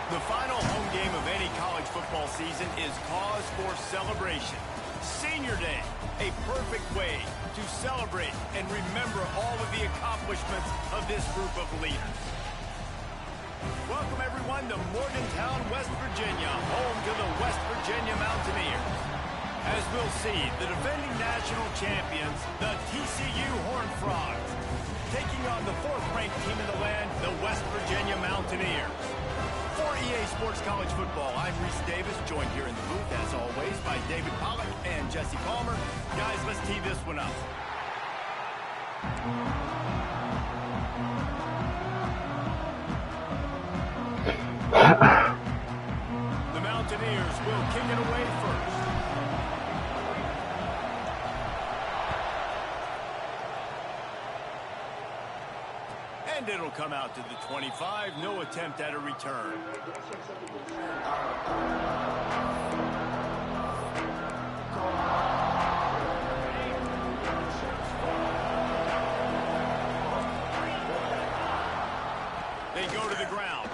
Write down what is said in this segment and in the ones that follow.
The final home game of any college football season is cause for celebration. Senior Day, a perfect way to celebrate and remember all of the accomplishments of this group of leaders. Welcome, everyone, to Morgantown, West Virginia, home to the West Virginia Mountaineers. As we'll see, the defending national champions, the TCU Horned Frogs, taking on the fourth-ranked team in the land, the West Virginia Mountaineers. For EA Sports College Football, I'm Reese Davis, joined here in the booth, as always, by David Pollack and Jesse Palmer. Guys, let's tee this one up. The Mountaineers will kick it away first. And it'll come out to the 25. No attempt at a return. They go to the ground.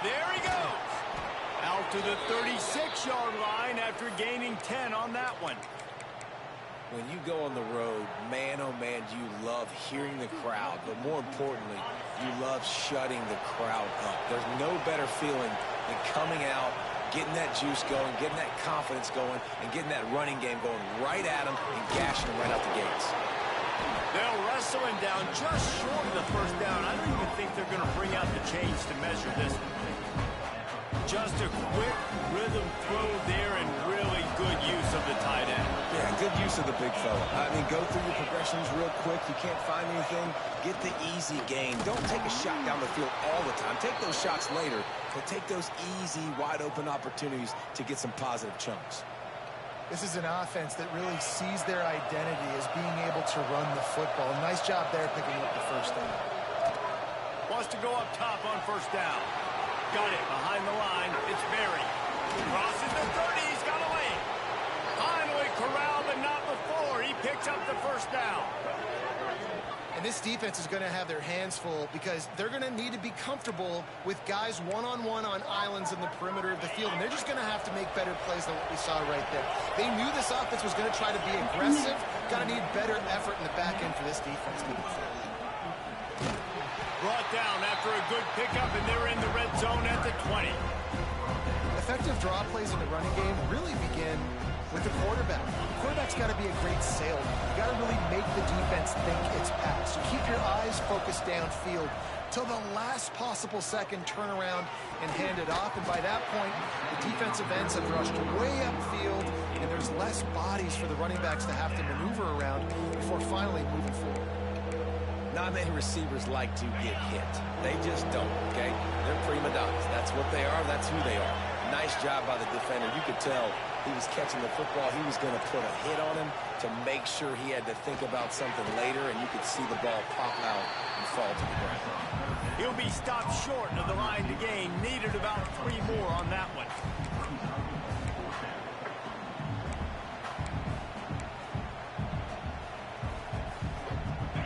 There he goes. Out to the 36-yard line after gaining 10 on that one. When you go on the road, man, oh man, you love hearing the crowd. But more importantly, you love shutting the crowd up. There's no better feeling than coming out, getting that juice going, getting that confidence going, and getting that running game going right at them and gashing them right out the gates. They'll wrestle him down just short of the first down. I don't even think they're going to bring out the chains to measure this one. Just a quick rhythm throw there and really good use of the tight end. Yeah, good use of the big fella. I mean, go through your progressions real quick. You can't find anything. Get the easy gain. Don't take a shot down the field all the time. Take those shots later, but take those easy, wide-open opportunities to get some positive chunks. This is an offense that really sees their identity as being able to run the football. Nice job there picking up the first down. Wants to go up top on first down. Got it behind the line. It's Berry. Crosses the 30. He's got a lane. Finally corralled, but not before. He picks up the first down. And this defense is going to have their hands full because they're going to need to be comfortable with guys one-on-one on islands in the perimeter of the field. And they're just going to have to make better plays than what we saw right there. They knew this offense was going to try to be aggressive. Got to need better effort in the back end for this defense moving forward. Brought down after a good pickup, and they're in the red zone at the 20. Effective draw plays in the running game really begin with the quarterback. The quarterback's got to be a great salesman. You got to really make the defense think it's pass. So keep your eyes focused downfield till the last possible second, turn around and hand it off. And by that point, the defensive ends have rushed way upfield, and there's less bodies for the running backs to have to maneuver around before finally moving forward. Not many receivers like to get hit. They just don't, okay? They're prima donnas. That's what they are. That's who they are. Nice job by the defender. You could tell he was catching the football. He was going to put a hit on him to make sure he had to think about something later, and you could see the ball pop out and fall to the ground. He'll be stopped short of the line to gain. Needed about 3 more on that one.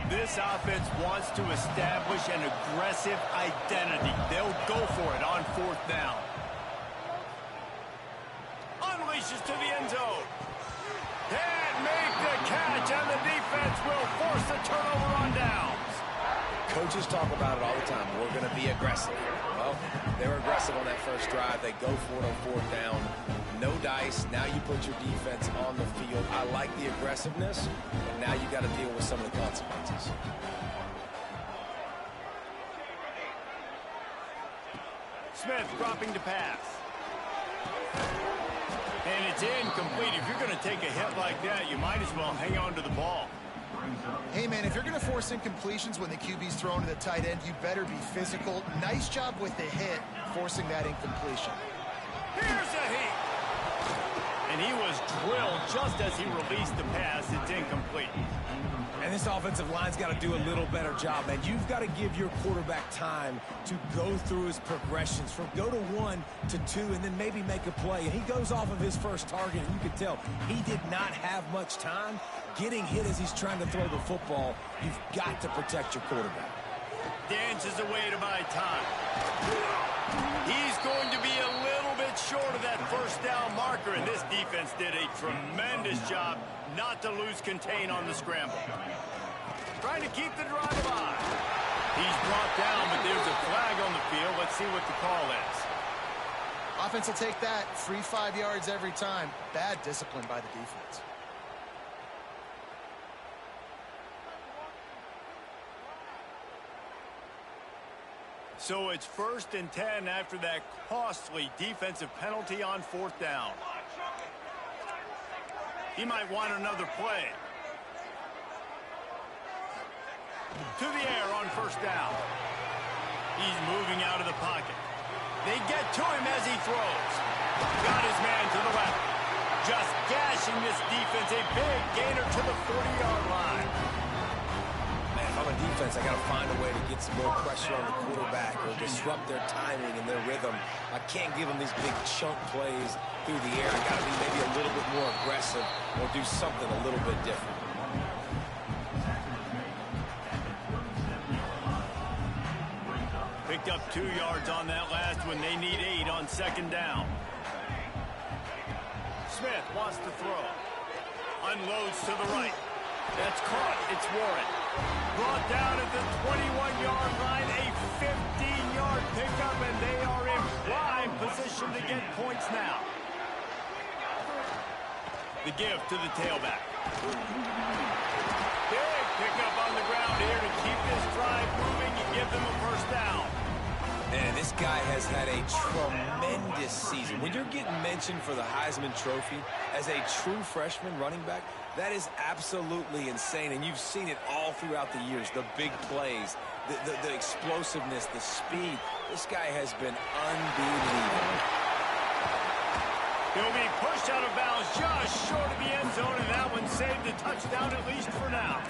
This offense wants to establish an aggressive identity. They'll go for it on fourth down. Unleashes to the end zone. Can't make the catch, and the defense will force a turnover on downs. Coaches talk about it all the time. We're going to be aggressive. Well, they're aggressive on that first drive. They go for it on fourth down. No dice. Now you put your defense on the field. I like the aggressiveness, but now you got to deal with some of the consequences. Smith dropping to pass. And it's incomplete. If you're going to take a hit like that, you might as well hang on to the ball. Hey, man, if you're going to force incompletions when the QB's thrown to the tight end, you better be physical. Nice job with the hit, forcing that incompletion. Here's a hit. And he was drilled just as he released the pass. It's incomplete. And this offensive line's got to do a little better job, man. You've got to give your quarterback time to go through his progressions from go to 1 to 2 and then maybe make a play. And he goes off of his first target, and you can tell he did not have much time getting hit as he's trying to throw the football. You've got to protect your quarterback. Dances away to buy time. He's going to defense did a tremendous job not to lose contain on the scramble. Trying to keep the drive alive. He's brought down, but there's a flag on the field. Let's see what the call is. Offense will take that. Free 5 yards every time. Bad discipline by the defense. So it's 1st and 10 after that costly defensive penalty on 4th down. He might want another play. To the air on 1st down. He's moving out of the pocket. They get to him as he throws. Got his man to the left. Just gashing this defense. A big gainer to the 40-yard line. Man, if I'm a defense, I got to find a way to get some more pressure on the quarterback or disrupt their timing and their rhythm. I can't give them these big chunk plays through the air. I got to be maybe a little bit more aggressive or do something a little bit different. Picked up 2 yards on that last one. They need 8 on 2nd down. Smith wants to throw. Unloads to the right. That's caught. It's Warren. Brought down at the 21-yard line. A 15-yard pickup, and they are in prime position to get points now. The give to the tailback. Big pickup on the ground here to keep this drive moving and give them a 1st down. And this guy has had a tremendous season. When you're getting mentioned for the Heisman Trophy as a true freshman running back, that is absolutely insane. And you've seen it all throughout the years. The big plays, the explosiveness, the speed. This guy has been unbelievable. He'll be pushed out of bounds just short of the end zone, and that one saved a touchdown at least for now.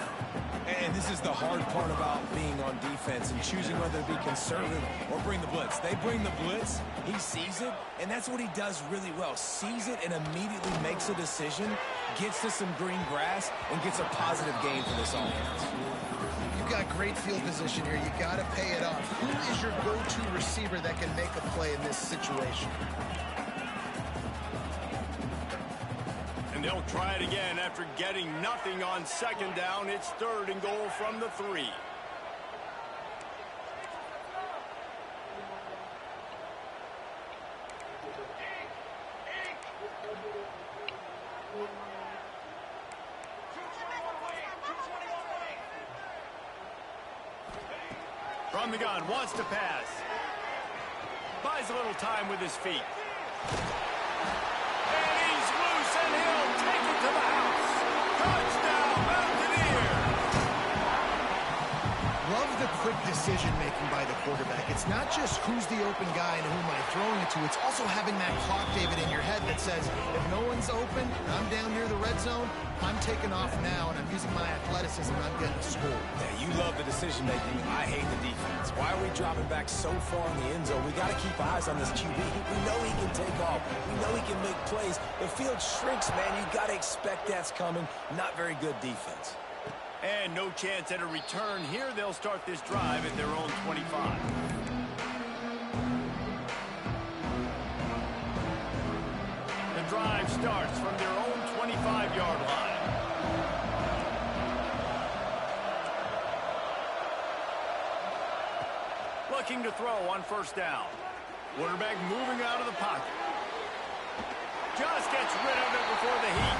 And this is the hard part about being on defense and choosing whether to be conservative or bring the blitz. They bring the blitz, he sees it, and that's what he does really well. Sees it and immediately makes a decision, gets to some green grass, and gets a positive gain for this offense. You've got great field position here. You got to pay it off. Who is your go-to receiver that can make a play in this situation? And they'll try it again after getting nothing on 2nd down. It's 3rd and goal from the 3. From the gun, wants to pass. Buys a little time with his feet. And he'll take it to the house. Touchdown, Mountaineers! Love the quick decision-making by the quarterback. It's not just who's the open guy and who am I throwing it to. It's also having that clock, David, in your head that says, if no one's open, and I'm down near the red zone, I'm taking off now, and I'm using my athleticism, and I'm getting a score. Yeah, you love the decision-making. I hate the defense. Why are we dropping back so far in the end zone? We got to keep eyes on this QB. We know he can take off. We know he can make plays. The field shrinks, man. You got to expect that's coming. Not very good defense. And no chance at a return here. They'll start this drive at their own 25. The drive starts from their own 25-yard line. Looking to throw on 1st down. Quarterback moving out of the pocket. Just gets rid of it before the heat.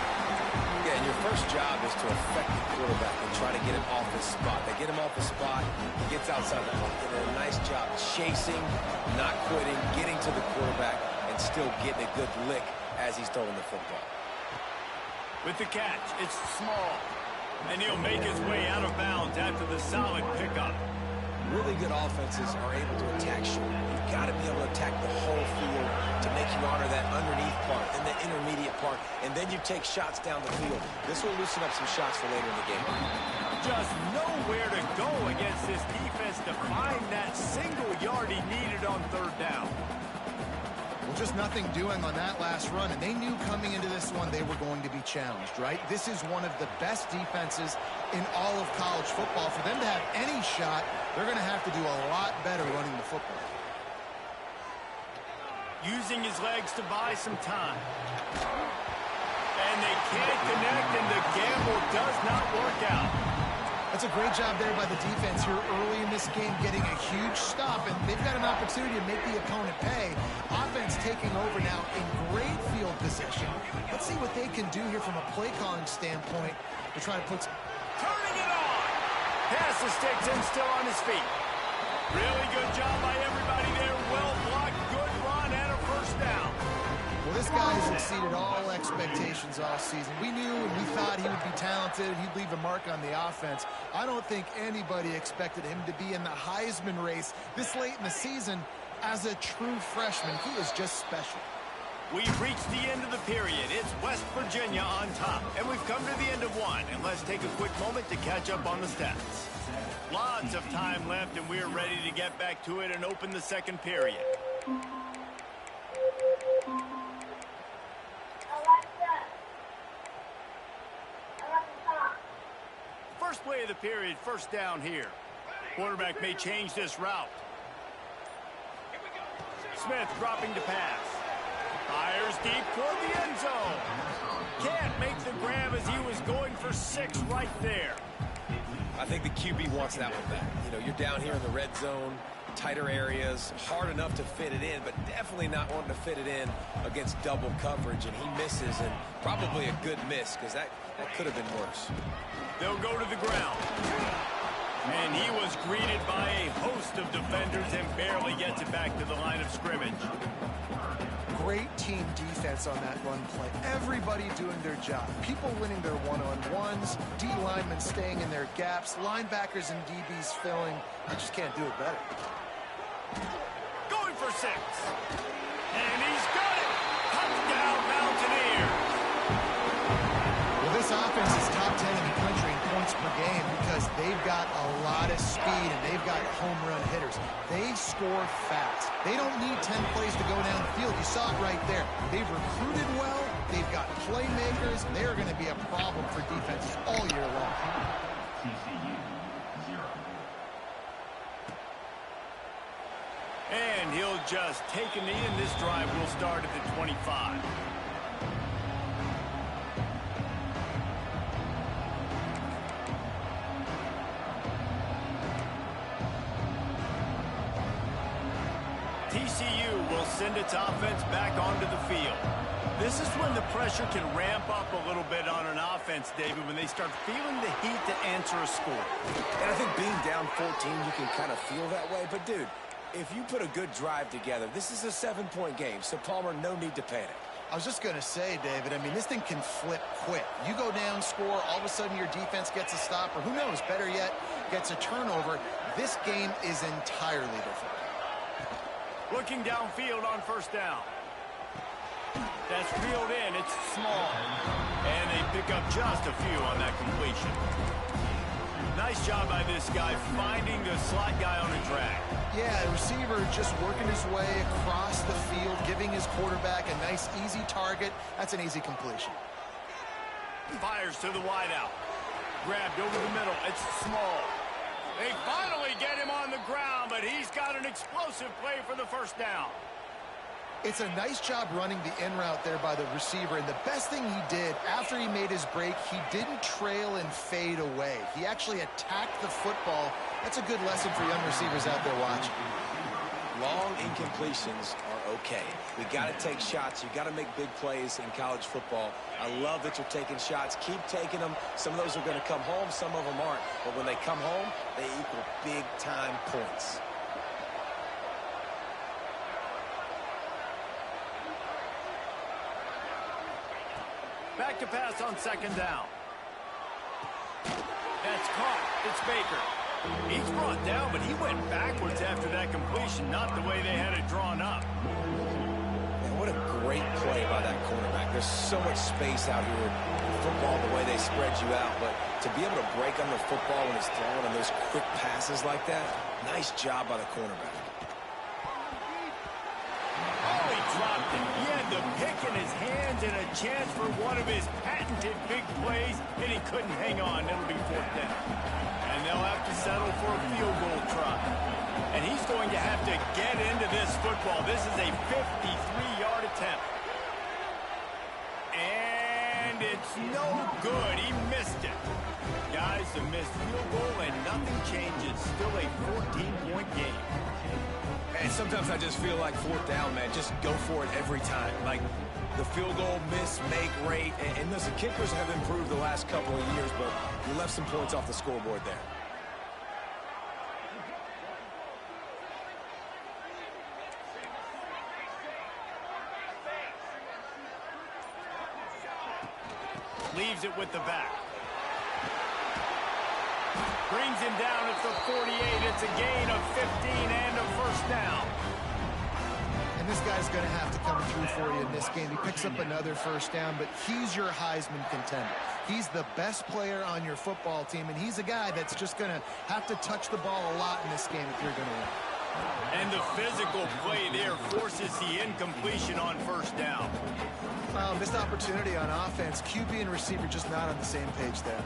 Yeah, and your first job is to affect the quarterback and try to get him off his spot. They get him off his spot, he gets outside the pocket. And a nice job chasing, not quitting, getting to the quarterback, and still getting a good lick as he's throwing the football. With the catch, it's small. And he'll make his way out of bounds after the solid pickup. Really good offenses are able to attack short. You've got to be able to attack the whole field to make you honor that underneath part and the intermediate part, and then you take shots down the field. This will loosen up some shots for later in the game. Just nowhere to go against this defense to find that single yard he needed on 3rd down. Well, just nothing doing on that last run, and they knew coming into this one they were going to be challenged, right? This is one of the best defenses in all of college football. For them to have any shot, they're going to have to do a lot better running the football. Using his legs to buy some time. And they can't connect, and the gamble does not work out. That's a great job there by the defense here early in this game, getting a huge stop, and they've got an opportunity to make the opponent pay. Offense taking over now in great field position. Let's see what they can do here from a play calling standpoint. They're trying to put... Turning it on. Pass the sticks in, still on his feet. Really good job by everybody there. Well blocked, good run, and a first down. Well, this guy has exceeded all expectations all season. We knew and we thought he would be talented. He'd leave a mark on the offense. I don't think anybody expected him to be in the Heisman race this late in the season as a true freshman. He is just special. We've reached the end of the period. It's West Virginia on top, and we've come to the end of one. And let's take a quick moment to catch up on the stats. Lots of time left, and we're ready to get back to it and open the second period. First play of the period, first down here. Quarterback may change this route. Smith dropping to pass. Fires deep toward the end zone. Can't make the grab as he was going for 6 right there. I think the QB wants that one back. You know, you're down here in the red zone, tighter areas, hard enough to fit it in, but definitely not wanting to fit it in against double coverage, and he misses, and probably a good miss because that could have been worse. They'll go to the ground. And he was greeted by a host of defenders and barely gets it back to the line of scrimmage. Great team defense on that run play. Everybody doing their job. People winning their one-on-ones, D linemen staying in their gaps, linebackers and DBs filling. I just can't do it better. Going for 6. And he's got it. Touchdown, Mountaineers. Well, this offense is top 10 in the country in points per game because they've got a lot of speed and they've got home run hitters. They score fast. They don't need 10 plays to go down the field. You saw it right there. They've recruited well. They've got playmakers. They're going to be a problem for defenses all year long. TCU 0. And he'll just take a knee, and this drive will start at the 25. TCU will send its offense back onto the field. This is when the pressure can ramp up a little bit on an offense, David, when they start feeling the heat to answer a score. And I think being down 14, you can kind of feel that way. But, dude, if you put a good drive together, this is a 7-point game. So, Palmer, no need to panic. I was just going to say, David, I mean, this thing can flip quick. You go down, score, all of a sudden your defense gets a stop, or who knows, better yet, gets a turnover. This game is entirely different. Looking downfield on first down. That's reeled in. It's small. And they pick up just a few on that completion. Nice job by this guy finding the slot guy on a drag. Yeah, the receiver just working his way across the field, giving his quarterback a nice, easy target. That's an easy completion. Fires to the wideout. Grabbed over the middle. It's small. They finally get him on the ground, but he's got an explosive play for the first down. It's a nice job running the in route there by the receiver, and the best thing he did after he made his break, he didn't trail and fade away. He actually attacked the football. That's a good lesson for young receivers out there watching. Long incompletions are okay. We got to take shots. You got to make big plays in college football. I love that you're taking shots. Keep taking them. Some of those are going to come home. Some of them aren't. But when they come home, they equal big-time points. Back to pass on second down. That's caught. It's Baker. He's brought down, but he went backwards after that completion, not the way they had it drawn up. Man, what a great play by that cornerback. There's so much space out here in football, the way they spread you out, but to be able to break on the football when it's thrown on those quick passes like that, nice job by the cornerback. Oh, he dropped it. He had the pick in his hands and a chance for one of his patented big plays, and he couldn't hang on. It'll be fourth down. And they'll have to settle for a field goal try. And he's going to have to get into this football. This is a 53-yard attempt. And no good. He missed it. Guys, a missed field goal and nothing changes. Still a 14-point game. And sometimes I just feel like fourth down, man. Just go for it every time. Like the field goal miss, make rate. And listen, kickers have improved the last couple of years, but you left some points off the scoreboard there. Leaves it with the back. Brings him down at the 48. It's a gain of 15 and a first down. And this guy's going to have to come through for you in this game. He picks up another first down, but he's your Heisman contender. He's the best player on your football team, and he's a guy that's just going to have to touch the ball a lot in this game if you're going to win. And the physical play there forces the incompletion on first down. Missed opportunity on offense. QB and receiver just not on the same page there.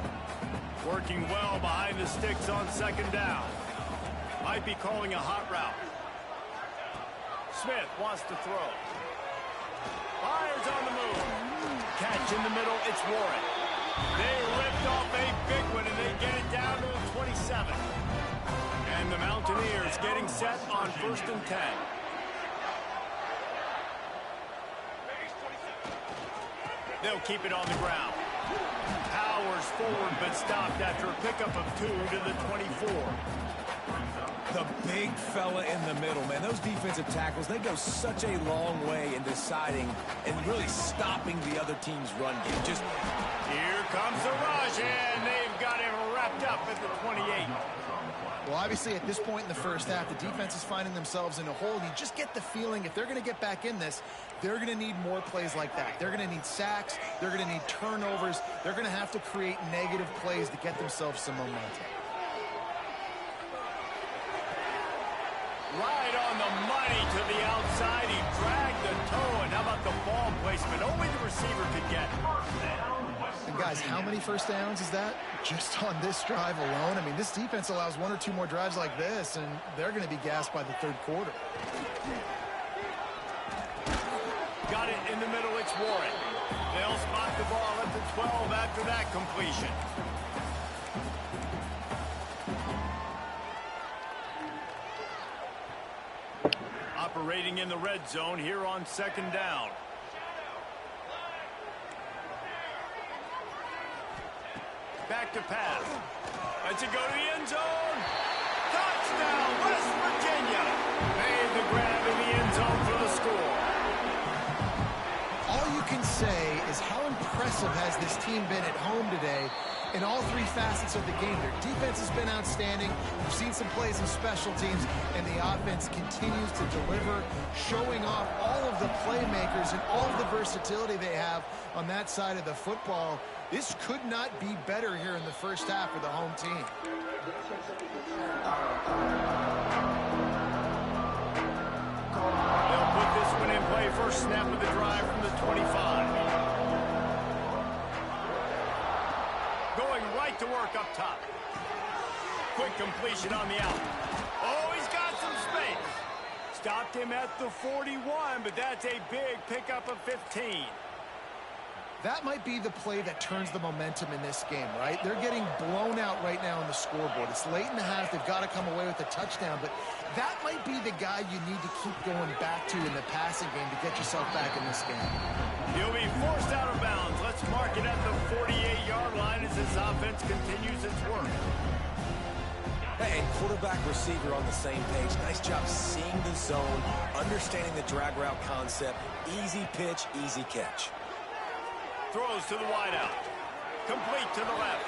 Working well behind the sticks on second down. Might be calling a hot route. Smith wants to throw. Fires on the move. Catch in the middle. It's Warren. They ripped off a big one, and they get it down to the 27. And the Mountaineers getting set on 1st and 10. They'll keep it on the ground. Powers forward, but stopped after a pickup of 2 to the 24. The big fella in the middle, man. Those defensive tackles, they go such a long way in deciding and really stopping the other team's run game. Just here comes the rush, and they've got him wrapped up at the 28. Well, obviously, at this point in the first half, the defense is finding themselves in a hole. You just get the feeling if they're going to get back in this, they're going to need more plays like that. They're going to need sacks. They're going to need turnovers. They're going to have to create negative plays to get themselves some momentum. Right on the money to the outside. He dragged the toe, and how about the ball placement? Only the receiver could get. And guys, how many first downs is that? Just on this drive alone? I mean, this defense allows 1 or 2 more drives like this, and they're going to be gassed by the third quarter. Got it in the middle. It's Warren. They'll spot the ball at the 12 after that completion. Operating in the red zone here on second down. Back to pass. Lets it go to the end zone. Touchdown, West Virginia. Made the grab in the end zone for the score. All you can say is how impressive has this team been at home today in all 3 facets of the game. Their defense has been outstanding. We've seen some plays in special teams, and the offense continues to deliver, showing off all of the playmakers and all of the versatility they have on that side of the football. This could not be better here in the first half for the home team. They'll put this one in play. First snap of the drive from the 25. Going right to work up top. Quick completion on the out. Oh, he's got some space. Stopped him at the 41, but that's a big pickup of 15. That might be the play that turns the momentum in this game, right? They're getting blown out right now on the scoreboard. It's late in the half. They've got to come away with a touchdown, but that might be the guy you need to keep going back to in the passing game to get yourself back in this game. He'll be forced out of bounds. Let's mark it at the 48-yard line as this offense continues its work. Hey, quarterback, receiver on the same page. Nice job seeing the zone, understanding the drag route concept. Easy pitch, easy catch. Throws to the wideout. Complete to the left.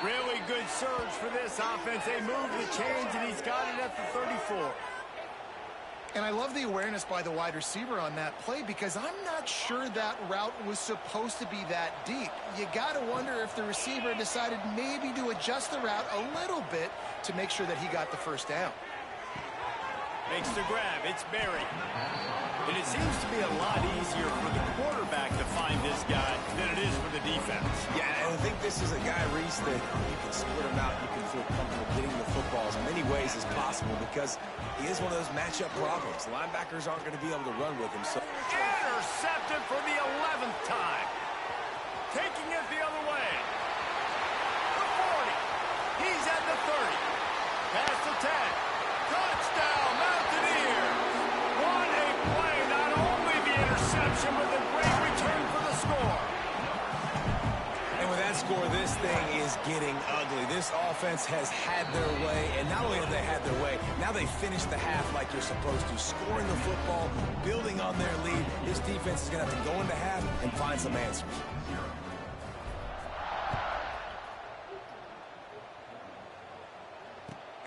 Really good surge for this offense. They move the chains, and he's got it at the 34. And I love the awareness by the wide receiver on that play because I'm not sure that route was supposed to be that deep. You got to wonder if the receiver decided maybe to adjust the route a little bit to make sure that he got the first down. Makes the grab. It's Berry. And it seems to be a lot easier for the quarterback to find this guy than it is for the defense. Yeah, and I think this is a guy, Reese, that you can split him out. You can feel comfortable getting the football as many ways as possible because he is one of those matchup problems. Linebackers aren't going to be able to run with him. So intercepted for the 11th time. taking it the other way. The 40. He's at the 30. Past the 10. Touchdown, Mountaineers. What a play. Not only the interception, but the great return for the score. And with that score, this thing is getting ugly. This offense has had their way, and not only have they had their way, now they finish the half like you're supposed to, scoring the football, building on their lead. This defense is going to have to go into half and find some answers.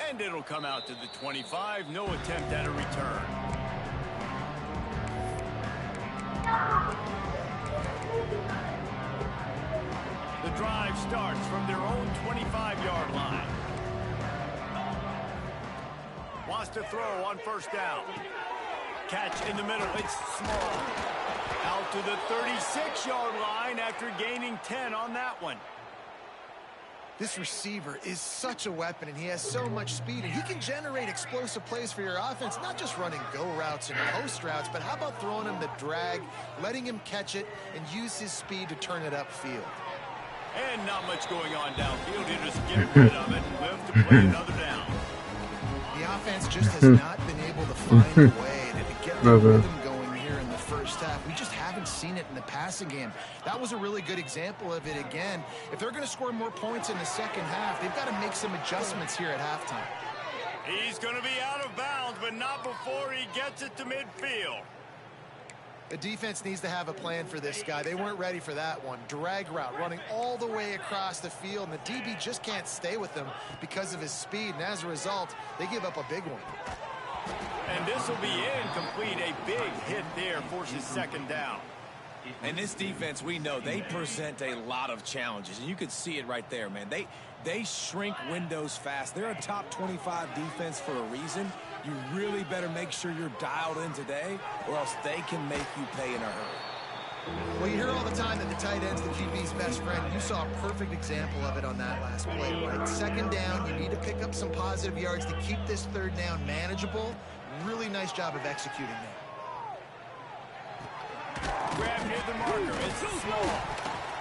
And it'll come out to the 25. No attempt at a return. The drive starts from their own 25-yard line. Wants to throw on first down. Catch in the middle. It's small. Out to the 36-yard line after gaining 10 on that one. This receiver is such a weapon, and he has so much speed, and he can generate explosive plays for your offense, not just running go routes and post routes, but how about throwing him the drag, letting him catch it, and use his speed to turn it upfield. And not much going on downfield. He just get rid of it and live to play another down. The offense just has not been able to find a way to get the rhythm going here in the first half. We just haven't seen it in the passing game. That was a really good example of it again. If they're going to score more points in the second half, they've got to make some adjustments here at halftime. He's going to be out of bounds, but not before he gets it to midfield. The defense needs to have a plan for this guy. They weren't ready for that one. Drag route, running all the way across the field, and the DB just can't stay with him because of his speed, and as a result, they give up a big one. And this will be incomplete. A big hit there forces second down. And this defense, we know, they present a lot of challenges, and you could see it right there, man. They shrink windows fast. They're a top 25 defense for a reason. You really better make sure you're dialed in today, or else they can make you pay in a hurry. Well, you hear all the time that the tight end's the QB's best friend. You saw a perfect example of it on that last play, right? Second down, you need to pick up some positive yards to keep this third down manageable. Really nice job of executing that. Grab near the marker. It's too small.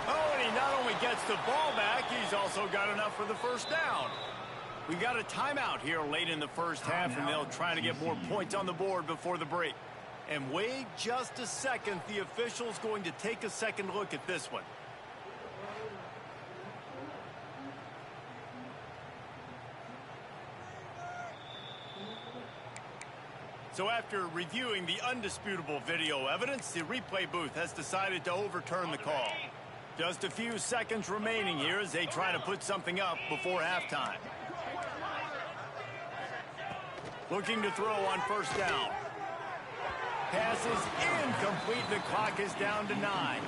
Oh, and he not only gets the ball back, he's also got enough for the first down. We got a timeout here late in the first half, and they'll try to get more points on the board before the break. And wait just a second. The official's going to take a second look at this one. So after reviewing the undisputable video evidence, the replay booth has decided to overturn the call. Just a few seconds remaining here as they try to put something up before halftime. Looking to throw on first down. Pass is incomplete. The clock is down to 9.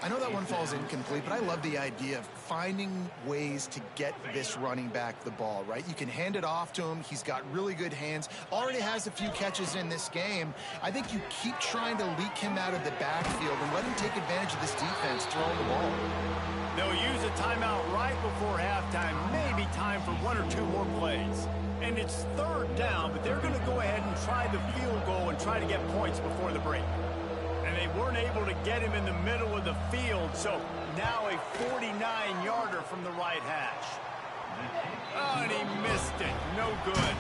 I know that one falls incomplete, but I love the idea of finding ways to get this running back the ball, right? You can hand it off to him. He's got really good hands. Already has a few catches in this game. I think you keep trying to leak him out of the backfield and let him take advantage of this defense throwing the ball. They'll use a timeout right before halftime. Maybe time for one or two more plays. And it's third down, but they're going to go ahead and try the field goal and try to get points before the break. And they weren't able to get him in the middle of the field, so now a 49-yarder from the right hash. Oh, and he missed it. No good.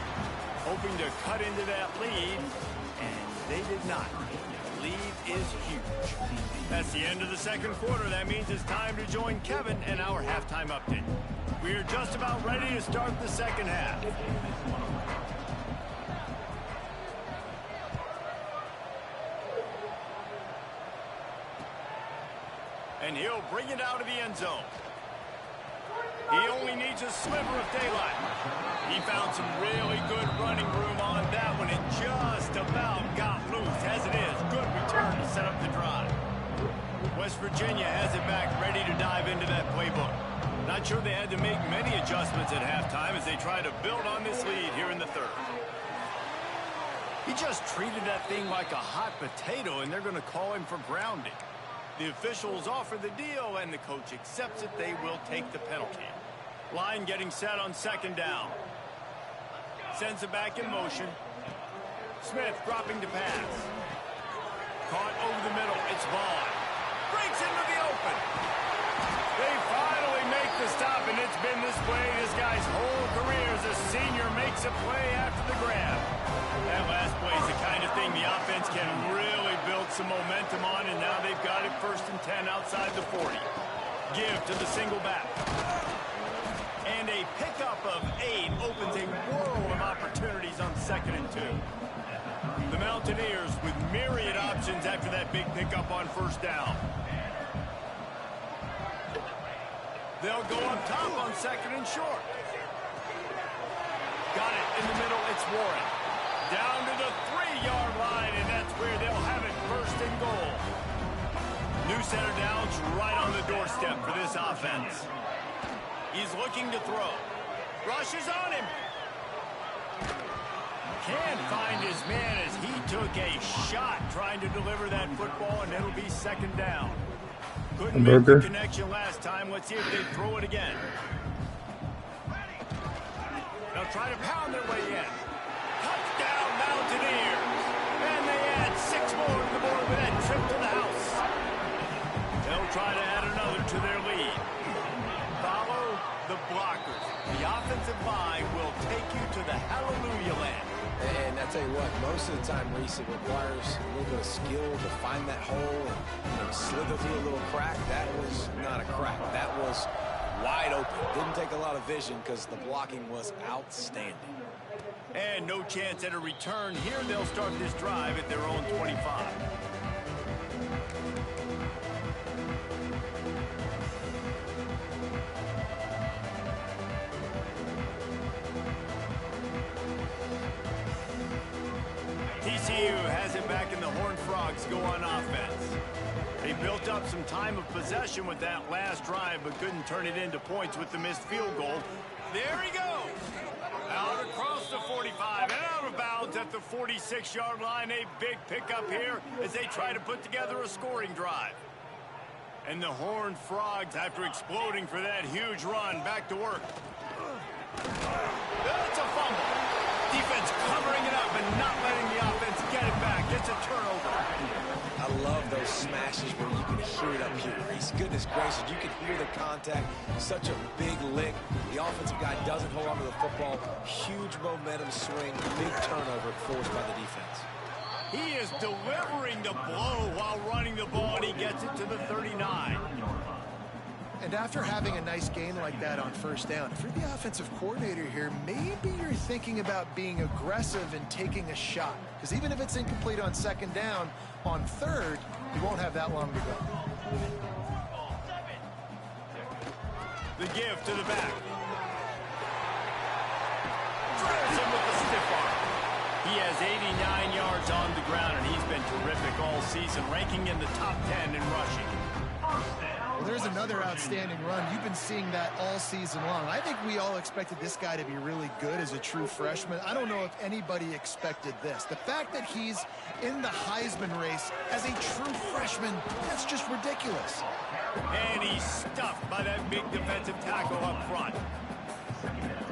Hoping to cut into that lead, and they did not. The lead is huge. That's the end of the second quarter. That means it's time to join Kevin and our halftime update. We are just about ready to start the second half. And he'll bring it out of the end zone. He only needs a sliver of daylight. He found some really good running room on that one and just about got loose. As it is, good return to set up the drive. West Virginia has it back, ready to dive into that playbook. Not sure they had to make many adjustments at halftime as they try to build on this lead here in the third. He just treated that thing like a hot potato, and they're going to call him for grounding. The officials offer the deal, and the coach accepts it. They will take the penalty. Line getting set on second down. Sends it back in motion. Smith dropping to pass. Caught over the middle. It's Vaughn. Breaks into the open. it's been this way this guy's whole career as a senior makes a play after the grab. That last play is the kind of thing the offense can really build some momentum on, and now they've got it 1st and 10 outside the 40. Give to the single back. And a pickup of 8 opens a world of opportunities on 2nd and 2. The Mountaineers with myriad options after that big pickup on 1st down. They'll go up top on 2nd and short. Got it in the middle. It's Warren. Down to the 3-yard line, and that's where they'll have it 1st and goal. New center downs right on the doorstep for this offense. He's looking to throw. Rush is on him. Can't find his man as he took a shot trying to deliver that football, and it'll be 2nd down. Couldn't make the connection last time. Let's see if they throw it again. They'll try to pound their way in. Touchdown, Mountaineers. And they add 6 more to the board with that trip to the house. They'll try to add another to their lead. Follow the blockers. The offensive line will take you to the hallelujah land. And I tell you what, most of the time, Reese, it requires a little bit of skill to find that hole and slither through a little crack. That was not a crack. That was wide open. Didn't take a lot of vision because the blocking was outstanding. And no chance at a return. Here they'll start this drive at their own 25. TCU has it back, and the Horned Frogs go on offense. They built up some time of possession with that last drive, but couldn't turn it into points with the missed field goal. There he goes. Out across the 45 and out of bounds at the 46-yard line. A big pickup here as they try to put together a scoring drive. And the Horned Frogs, after exploding for that huge run, back to work. That's a fumble. Defense covering it up and not letting the offense get it back. It's a turnover. I love those smashes where you can hear it up here. Reese, goodness gracious, you can hear the contact. Such a big lick. The offensive guy doesn't hold on to the football. Huge momentum swing. Big turnover forced by the defense. He is delivering the blow while running the ball, and he gets it to the 39. And after having a nice gain like that on 1st down, if you're the offensive coordinator here, maybe you're thinking about being aggressive and taking a shot. Because even if it's incomplete on 2nd down, on 3rd, you won't have that long to go. The give to the back. Drills him with the stiff arm. He has 89 yards on the ground, and he's been terrific all season, ranking in the top 10 in rushing. Well, there's another outstanding run. You've been seeing that all season long. I think we all expected this guy to be really good as a true freshman. I don't know if anybody expected this. The fact that he's in the Heisman race as a true freshman, that's just ridiculous. And he's stuffed by that big defensive tackle up front.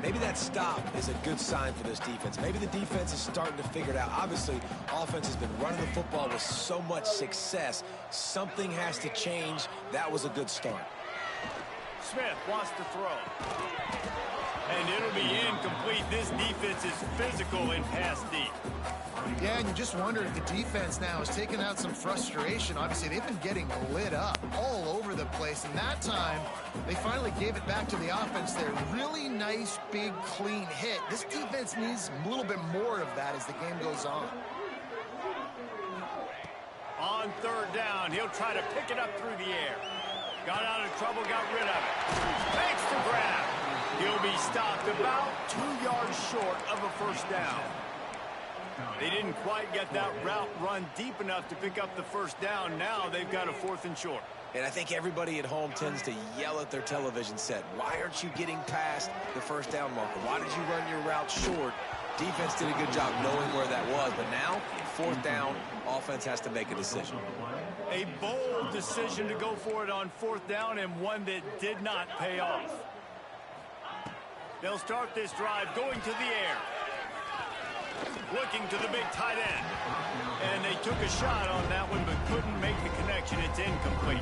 Maybe that stop is a good sign for this defense. Maybe the defense is starting to figure it out. Obviously, offense has been running the football with so much success. Something has to change. That was a good start. Smith wants to throw. And it'll be incomplete. This defense is physical in pass deep. Yeah, and you just wonder if the defense now has taken out some frustration. Obviously, they've been getting lit up all over the place. And that time, they finally gave it back to the offense there. Really nice, big, clean hit. This defense needs a little bit more of that as the game goes on. On 3rd down, he'll try to pick it up through the air. Got out of trouble, got rid of it. Makes the grab. He'll be stopped about 2 yards short of a 1st down. They didn't quite get that route run deep enough to pick up the 1st down. Now they've got a 4th and short. And I think everybody at home tends to yell at their television set. Why aren't you getting past the 1st down marker? Why did you run your route short? Defense did a good job knowing where that was. But now, 4th down, offense has to make a decision. A bold decision to go for it on 4th down, and one that did not pay off. They'll start this drive going to the air. Looking to the big tight end. And they took a shot on that one, but couldn't make the connection. It's incomplete.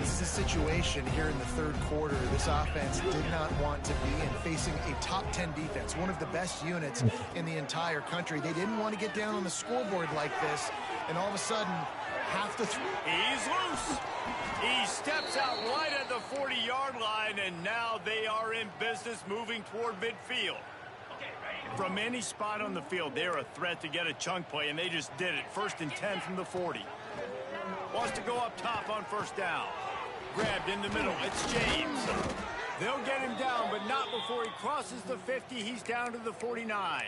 This is a situation here in the third quarter this offense did not want to be in, facing a top 10 defense, one of the best units in the entire country. They didn't want to get down on the scoreboard like this, and all of a sudden have to He's loose. He steps out right at the 40-yard line, and now they are in business moving toward midfield. From any spot on the field, they're a threat to get a chunk play, and they just did it. 1st and 10 from the 40. Wants to go up top on 1st down. Grabbed in the middle. It's James. They'll get him down, but not before he crosses the 50. He's down to the 49.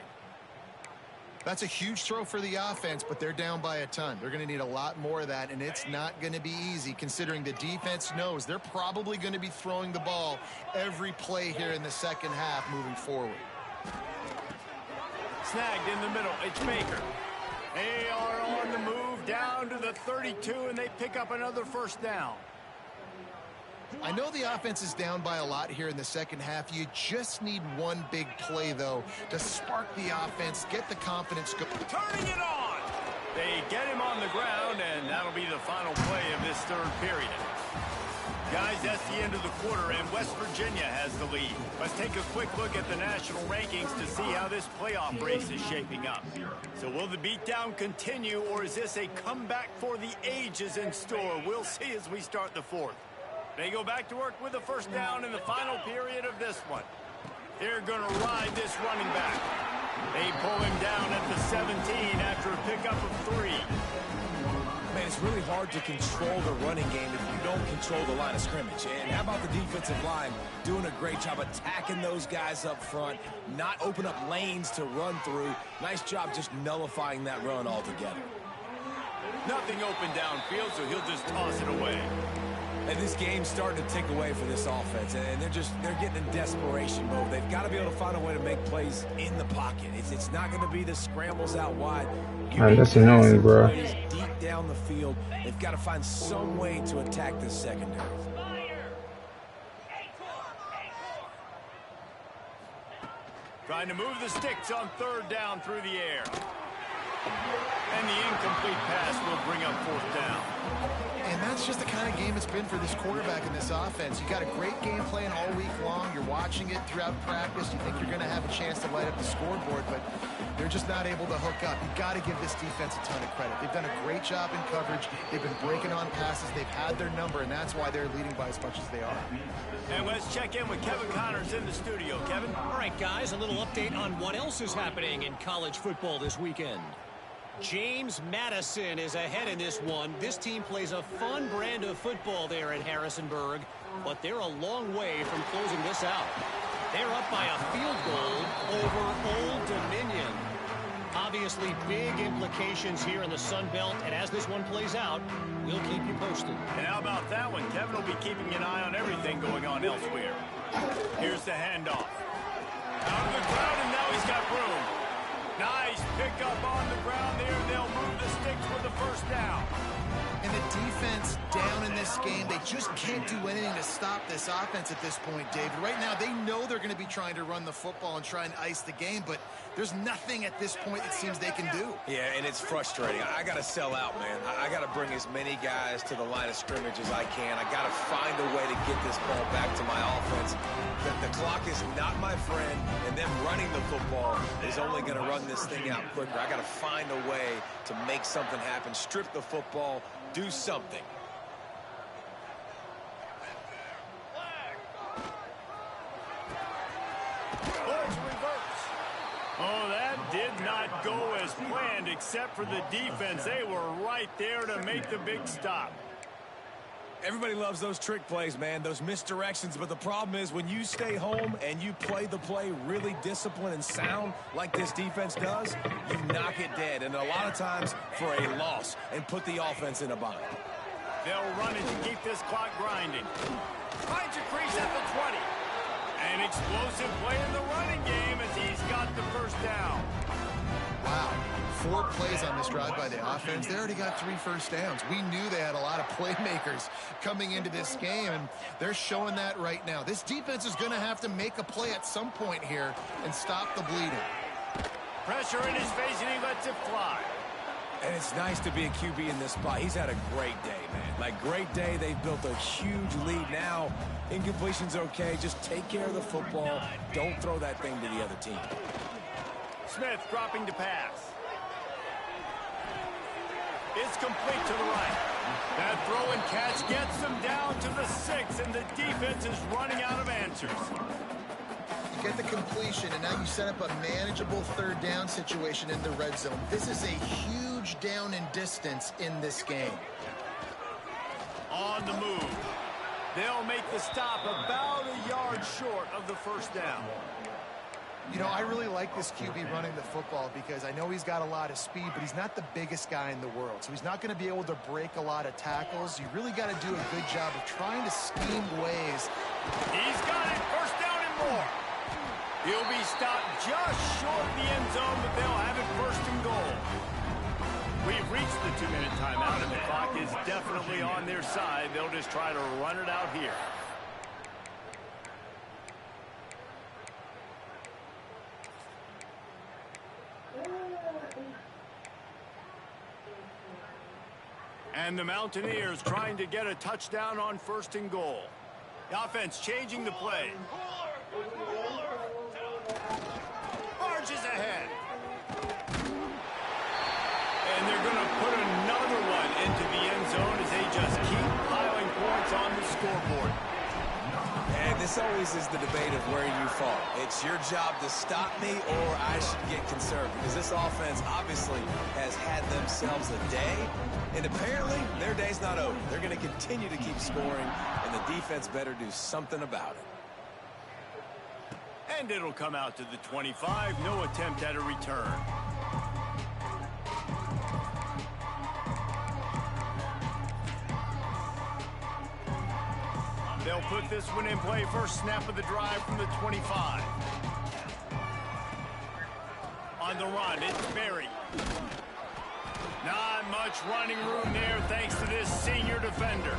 That's a huge throw for the offense, but they're down by a ton. They're going to need a lot more of that, and it's not going to be easy considering the defense knows they're probably going to be throwing the ball every play here in the second half moving forward. Snagged in the middle. It's Baker. They are on the move down to the 32, and they pick up another 1st down. I know the offense is down by a lot here in the second half. You just need one big play, though, to spark the offense, get the confidence. Turning it on. They get him on the ground, and that'll be the final play of this third period. Guys, that's the end of the quarter, and West Virginia has the lead. Let's take a quick look at the national rankings to see how this playoff race is shaping up. So will the beatdown continue, or is this a comeback for the ages in store? We'll see as we start the 4th. They go back to work with a 1st down in the final period of this one. They're going to ride this running back. They pull him down at the 17 after a pickup of 3. Man, it's really hard to control the running game if you don't control the line of scrimmage. And how about the defensive line doing a great job attacking those guys up front, not open up lanes to run through. Nice job just nullifying that run altogether. Nothing open downfield, so he'll just toss it away. And this game's starting to tick away for this offense, and they're getting in desperation mode. They've got to be able to find a way to make plays in the pocket. It's not going to be the scrambles out wide. That's annoying, bro. Deep down the field, they've got to find some way to attack this secondary. Trying to move the sticks on 3rd down through the air. And the incomplete pass will bring up 4th down. And that's just the kind of game it's been for this quarterback in this offense. You got a great game plan all week long. You're watching it throughout practice. You think you're going to have a chance to light up the scoreboard, but they're just not able to hook up. You've got to give this defense a ton of credit. They've done a great job in coverage. They've been breaking on passes. They've had their number, and that's why they're leading by as much as they are. And let's check in with Kevin Connors in the studio. Kevin? All right, guys, a little update on what else is happening in college football this weekend. James Madison is ahead in this one. This team plays a fun brand of football there at Harrisonburg, but they're a long way from closing this out. They're up by a field goal over Old Dominion. Obviously, big implications here in the Sun Belt, and as this one plays out, we'll keep you posted. And how about that one? Kevin will be keeping an eye on everything going on elsewhere. Here's the handoff. Out of the crowd, and now he's got room. Nice pickup on the ground there. They'll move the sticks with the 1st down. And the defense down in this game, they just can't do anything to stop this offense at this point, David. Right now, they know they're going to be trying to run the football and try and ice the game, but there's nothing at this point it seems they can do. Yeah, and it's frustrating. I got to sell out, man. I got to bring as many guys to the line of scrimmage as I can. I got to find a way to get this ball back to my offense. The clock is not my friend, and them running the football is only going to run this thing out quicker. I got to find a way to make something happen, strip the football, do something. Oh, that did not go as planned, except for the defense. They were right there to make the big stop. Everybody loves those trick plays, man, those misdirections, but the problem is when you stay home and you play the play really disciplined and sound like this defense does, you knock it dead, and a lot of times for a loss, and put the offense in a bind. They'll run it to keep this clock grinding. Finds a crease at the 20. An explosive play in the running game as he's got the 1st down. Wow. 4 plays on this drive by the offense. They already got 3 first downs. We knew they had a lot of playmakers coming into this game, and they're showing that right now. This defense is going to have to make a play at some point here and stop the bleeding. Pressure in his face, and he lets it fly. And it's nice to be a QB in this spot. He's had a great day, man. Like, great day. They've built a huge lead now. Incompletion's okay. Just take care of the football. Don't throw that thing to the other team. Smith dropping to pass. It's complete to the right. That throw and catch gets them down to the 6, and the defense is running out of answers. You get the completion, and now you set up a manageable third down situation in the red zone. This is a huge down in distance in this game. On the move. They'll make the stop about a yard short of the first down. You know, I really like this QB running the football because I know he's got a lot of speed, but he's not the biggest guy in the world. So he's not going to be able to break a lot of tackles. You really got to do a good job of trying to scheme ways. He's got it. First down and more. He'll be stopped just short of the end zone, but they'll have it first and goal. We've reached the 2-minute timeout, and the clock is definitely on their side. They'll just try to run it out here. And the Mountaineers trying to get a touchdown on first and goal. The offense changing the play. Marches ahead. And they're going to put another one into the end zone as they just keep piling points on the scoreboard. And this always is the debate of where you fall. It's your job to stop me or I should get concerned, because this offense obviously has had themselves a day, and apparently their day's not over. They're going to continue to keep scoring, and the defense better do something about it. And it'll come out to the 25. No attempt at a return. They'll put this one in play. First snap of the drive from the 25. On the run, it's Berry. Not much running room there thanks to this senior defender.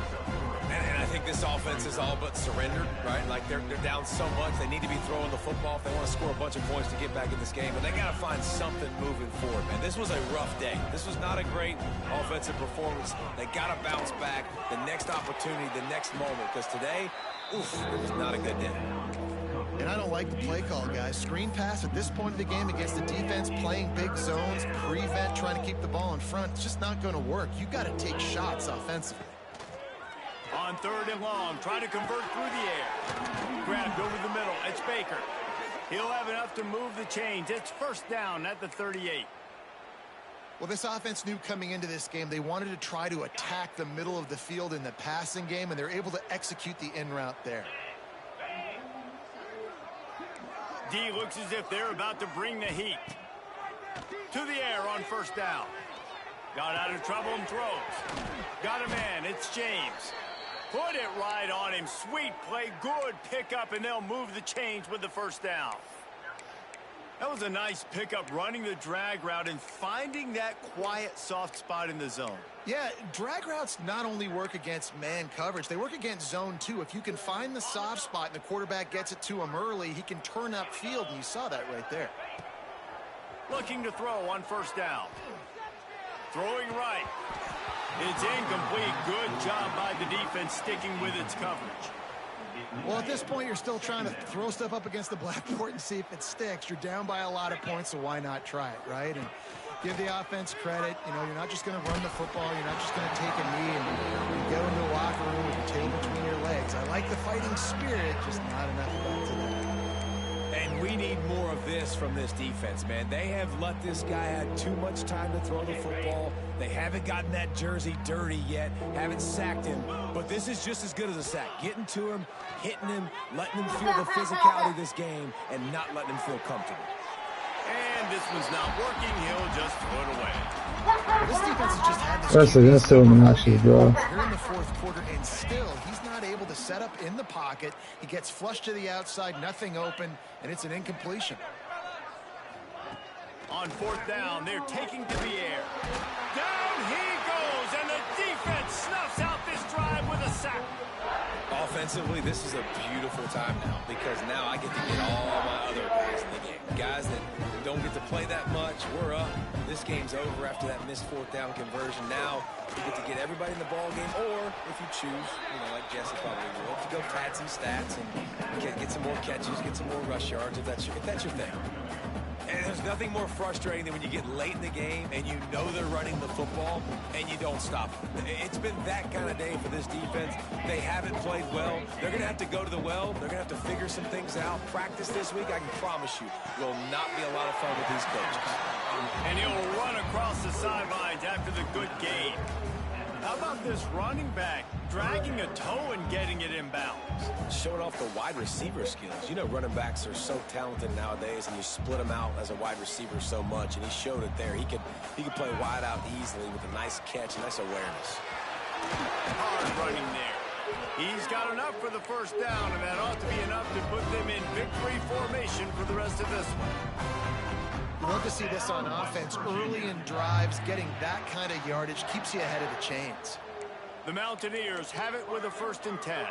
And I think this offense is all but surrendered, right? Like, they're down so much. They need to be throwing the football if they want to score a bunch of points to get back in this game. But they got to find something moving forward, man. This was a rough day. This was not a great offensive performance. They got to bounce back the next opportunity, the next moment. Because today, oof, it was not a good day. And I don't like the play call, guys. Screen pass at this point of the game against the defense, playing big zones, prevent, trying to keep the ball in front. It's just not going to work. You got to take shots offensively. On third and long, trying to convert through the air. Grabbed over the middle. It's Baker. He'll have enough to move the chains. It's first down at the 38. Well, this offense knew coming into this game they wanted to try to attack the middle of the field in the passing game, and they're able to execute the in route there. D looks as if they're about to bring the heat. To the air on first down. Got out of trouble and throws. Got a man. It's James. Put it right on him. Sweet play. Good pickup, and they'll move the chains with the first down. That was a nice pickup, running the drag route and finding that quiet, soft spot in the zone. Yeah, drag routes not only work against man coverage, they work against zone too. If you can find the soft spot and the quarterback gets it to him early, he can turn upfield, and you saw that right there. Looking to throw on first down. Throwing right. It's incomplete. Good job by the defense sticking with its coverage. Well, at this point, you're still trying to throw stuff up against the blackboard and see if it sticks. You're down by a lot of points, so why not try it, right? And give the offense credit. You know, you're not just going to run the football. You're not just going to take a knee and go into the locker room with your tail between your legs. I like the fighting spirit, just not enough of that today. And we need more of this from this defense, man. They have let this guy have too much time to throw the football. They haven't gotten that jersey dirty yet, haven't sacked him. But this is just as good as a sack. Getting to him, hitting him, letting him feel the physicality of this game, and not letting him feel comfortable. And this one's not working. He'll just throw it away. This defense has just had this. That's against him, actually, bro. Here in the fourth quarter, and still, he's not able to set up in the pocket. He gets flushed to the outside, nothing open, and it's an incompletion. On fourth down, they're taking to the air. Down he goes, and the defense snuffs out this drive with a sack. Offensively, this is a beautiful time now, because now I get to get all my other guys in the game. Guys that don't get to play that much. We're up. This game's over after that missed fourth down conversion. Now you get to get everybody in the ball game, or if you choose, like Jesse probably will, to go pad some stats and get some more catches, get some more rush yards if that's your thing. And there's nothing more frustrating than when you get late in the game and you know they're running the football and you don't stop them. It's been that kind of day for this defense. They haven't played well. They're going to have to go to the well. They're going to have to figure some things out. Practice this week, I can promise you, will not be a lot of fun with these coaches. And he'll run across the sidelines after the good game. How about this running back dragging a toe and getting it inbounds? Showing off the wide receiver skills. Running backs are so talented nowadays, and you split them out as a wide receiver so much, and he showed it there. He could play wide out easily with a nice catch, nice awareness. Hard running there. He's got enough for the first down, and that ought to be enough to put them in victory formation for the rest of this one. You love to see this on offense. Early in drives, getting that kind of yardage keeps you ahead of the chains. The Mountaineers have it with a 1st and 10.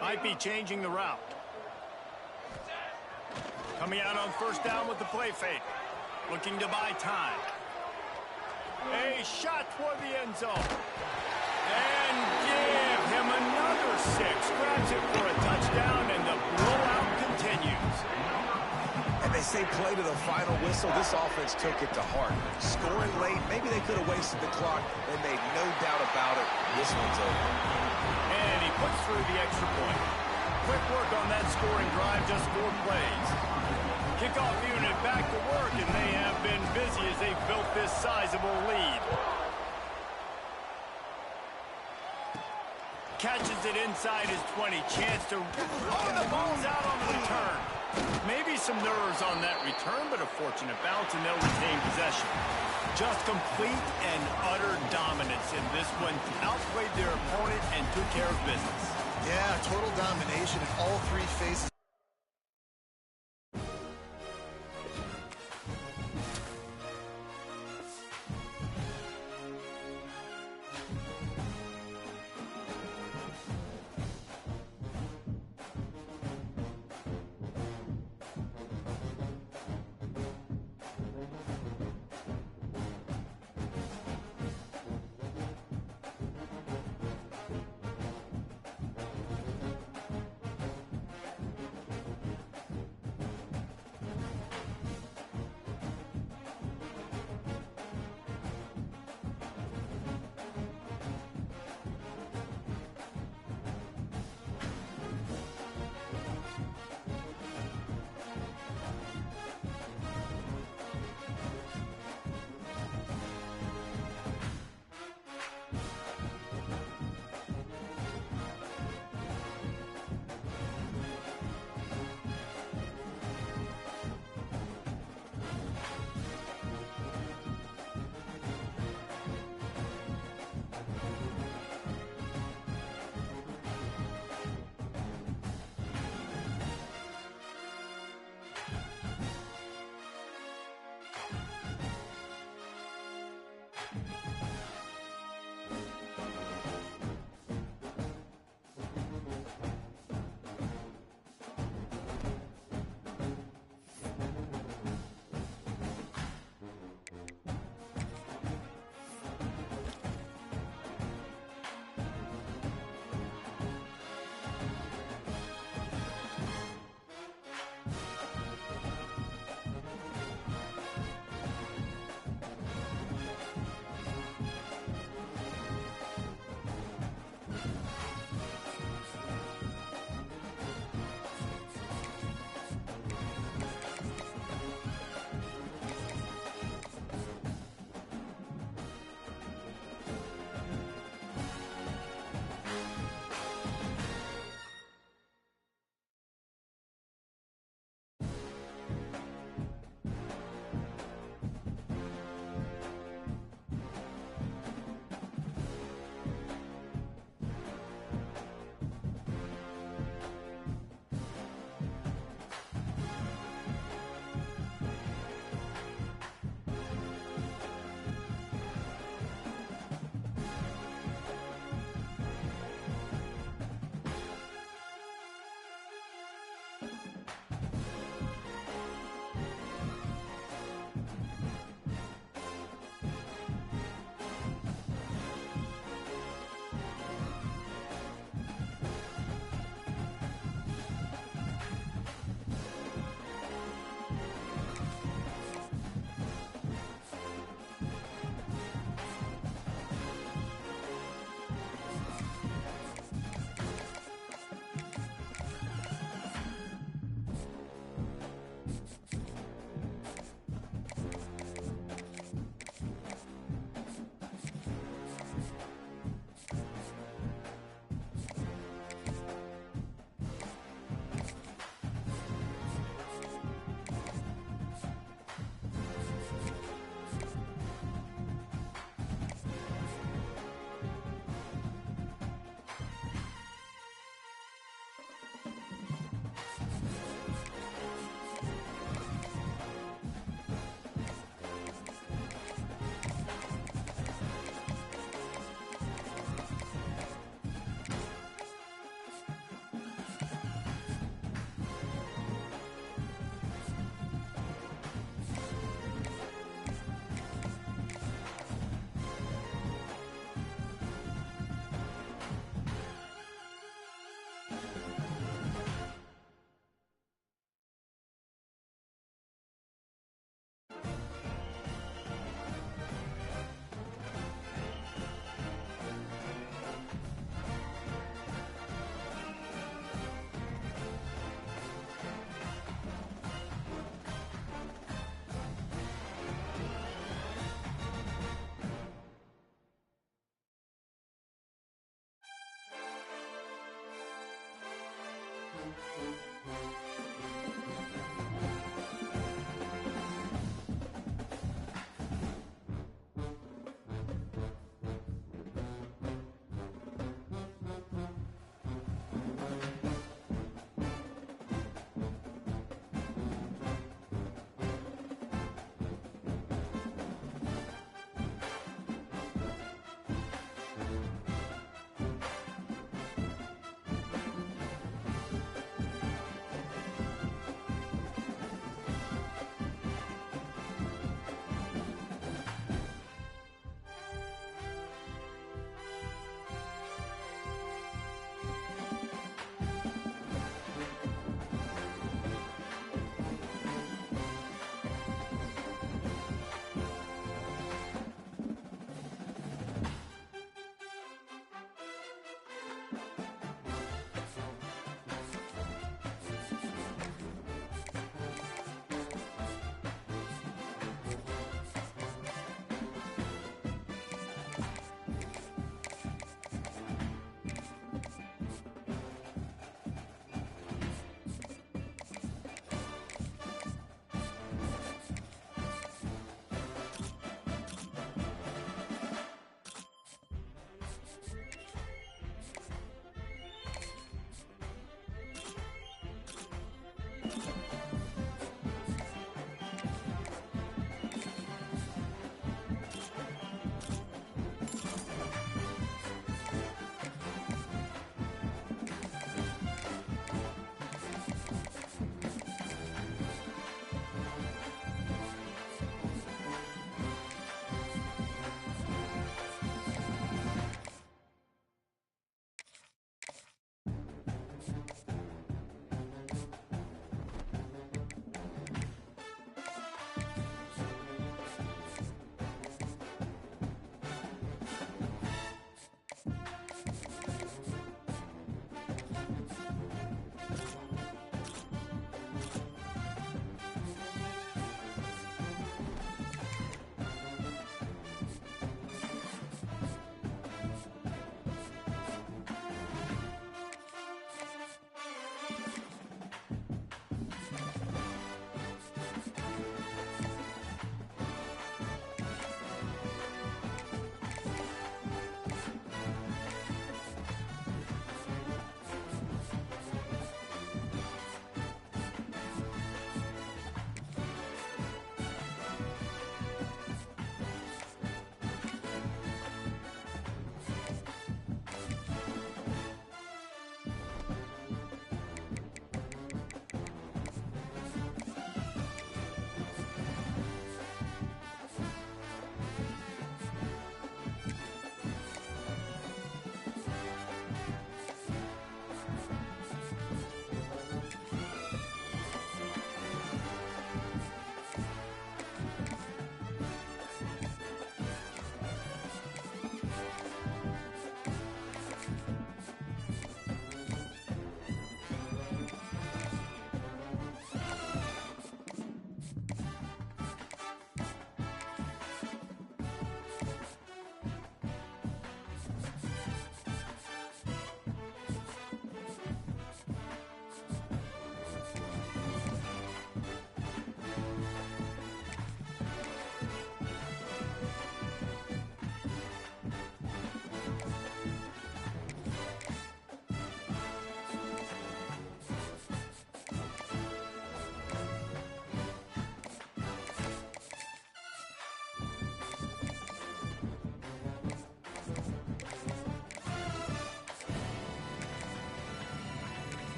Might be changing the route. Coming out on 1st down with the play fake. Looking to buy time. A shot toward the end zone. And give him another 6. Grabs it for a touchdown, and the blowout continues. And they say play to the final whistle. This offense took it to heart. Scoring late, maybe they could have wasted the clock. They made no doubt about it. This one's over. And he puts through the extra point. Quick work on that scoring drive, just 4 plays. Kickoff unit back to work, and they have been busy as they've built this sizable lead. Catches it inside his 20. Chance to... Oh, the ball's out on the return. Maybe some nerves on that return, but a fortunate bounce, and they'll retain possession. Just complete and utter dominance in this one. Outplayed their opponent and took care of business. Yeah, total domination in all 3 phases.